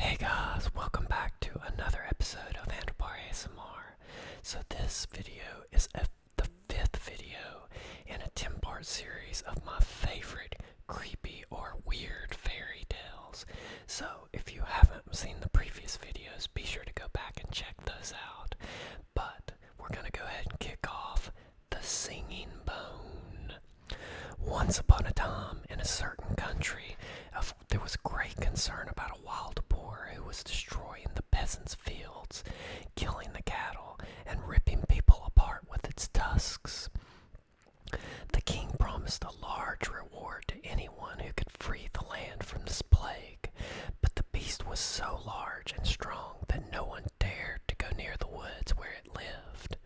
Hey guys, welcome back to another episode of Handlebar ASMR. So this video is the fifth video in a 10-part series of my favorite creepy or weird fairy tales. So if you haven't seen the previous videos, be sure to go back and check those out. But we're going to go ahead and kick off The Singing Bone. Once upon a time, in a certain country, there was great concern about a wild boar who was destroying the peasants' fields, killing the cattle, and ripping people apart with its tusks. The king promised a large reward to anyone who could free the land from this plague, but the beast was so large and strong that no one dared to go near the woods where it lived.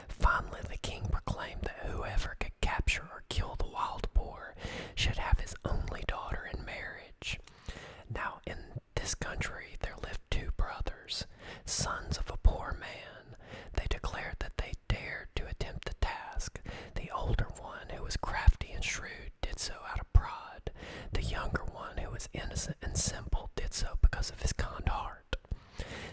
Finally, the king proclaimed that whoever could capture or kill the wild boar should have his only daughter in marriage. Now, in this country, there lived two brothers, sons of a poor man. They declared that they dared to attempt the task. The older one, who was crafty and shrewd, did so out of pride. The younger one, who was innocent and simple, did so because of his kind heart.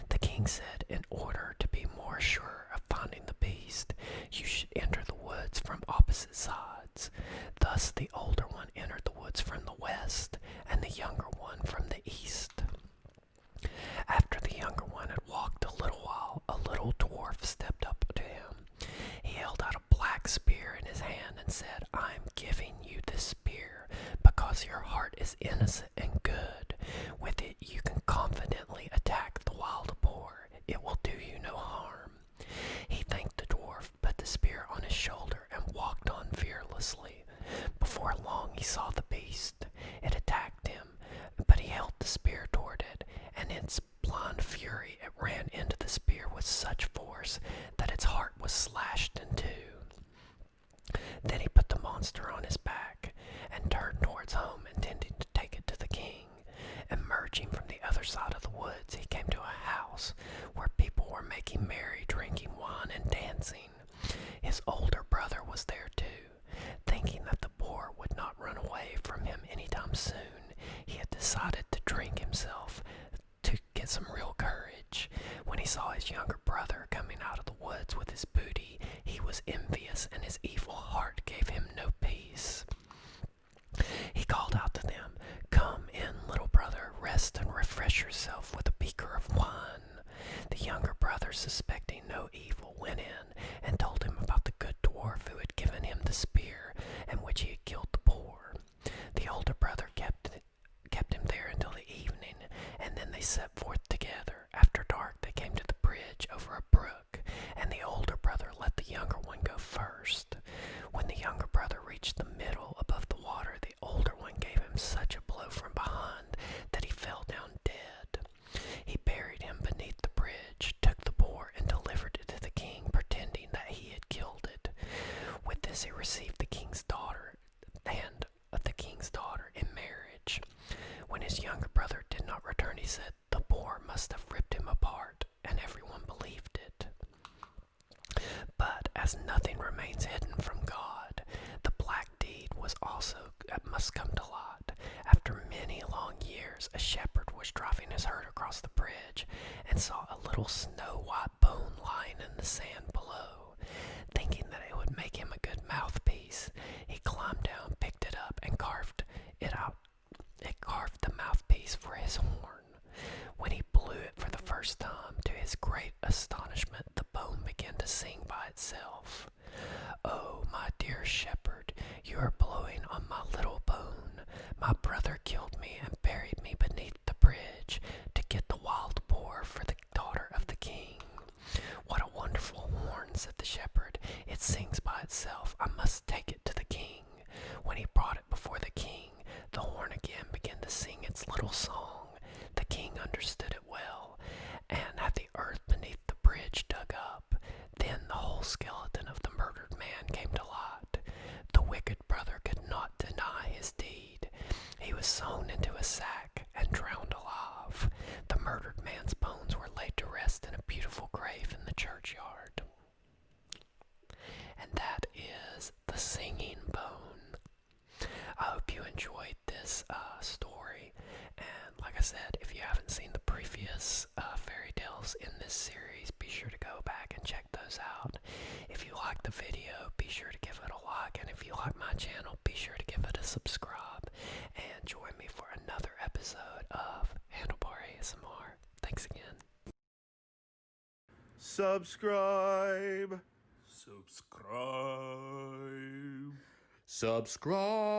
The king said, in order to be more sure of finding the beast, you should enter the woods from opposite sides. Thus the older one entered the woods from the west, and the younger one from the east. After the younger one had walked a little while, a little dwarf stepped up to him. He held out a black spear in his hand and said, "I am giving you this spear because your heart is innocent and good. With it you can confidently attack the wild boar. It will do you no harm." He thanked the dwarf, put the spear on his shoulder, and walked on fearlessly. Before long he saw the beast. It attacked him, but he held the spear toward it, and in its blind fury it ran into the spear with such force that its heart was slashed in two. Then he put the monster on his back and turned towards home, intending to take it to the king. Emerging from the other side of the woods, he came to a house where people were making merry, drinking wine and dancing. His older brother was there too. Thinking that the boar would not run away from him anytime soon, he had decided to drink himself to get some real courage. When he saw his younger brother coming out of the woods with his booty, he was envious, and his evil heart gave him no peace. He called out to them, "Come in, little brother, rest and refresh yourself with a beaker of wine." The younger brother, suspecting no evil, went in and told him about the good dwarf who had given him the spear and which he had killed the boar. The older brother kept him there until the evening, and then they set forth together. After dark they came to the bridge over a brook, and the older brother let the younger one go first. When the younger brother reached the middle above the water, the older one gave him such a blow from behind that he fell down dead. He buried him beneath the bridge, took the boar, and delivered it to the king, pretending that he had killed it. With this he received the king's daughter, hand of the king's daughter, in marriage. When his younger brother did not return, he said, "The boar must have ripped him apart," and everyone believed it. But as nothing remains hidden from God, the black deed must come to light. After many long years, a shepherd was driving his herd across the bridge and saw a little snow-white bone lying in the sand below. Thinking that it would make him a good mouthpiece, he climbed down, picked it up, and carved it out. It carved the mouthpiece for his horn. When he blew it for the first time, to his great astonishment, the bone began to sing by itself. "Oh, my dear shepherd, you are blowing on my little bone. My brother killed me and buried me beneath the bridge to get the wild boar for the daughter of the king." "What a wonderful horn," said the shepherd. "It sings by itself. I must take it to the king." When he brought it before the king, the horn again began to sing its little song. The king understood it well, and had the earth beneath the bridge dug up. Then the whole skeleton of the murdered man came to light. The wicked brother could not deny his deed. He was sewn into a sack and drowned alive. The murdered man's bones were laid to rest in a beautiful grave in the churchyard. And that is The Singing Bone. I hope you enjoyed this story, and like I said, if you haven't seen the previous tutorials in this series. Be sure to go back and check those out. If you like the video, be sure to give it a like, and if you like my channel, be sure to give it a subscribe, and join me for another episode of Handlebar ASMR. Thanks again. Subscribe. Subscribe. Subscribe.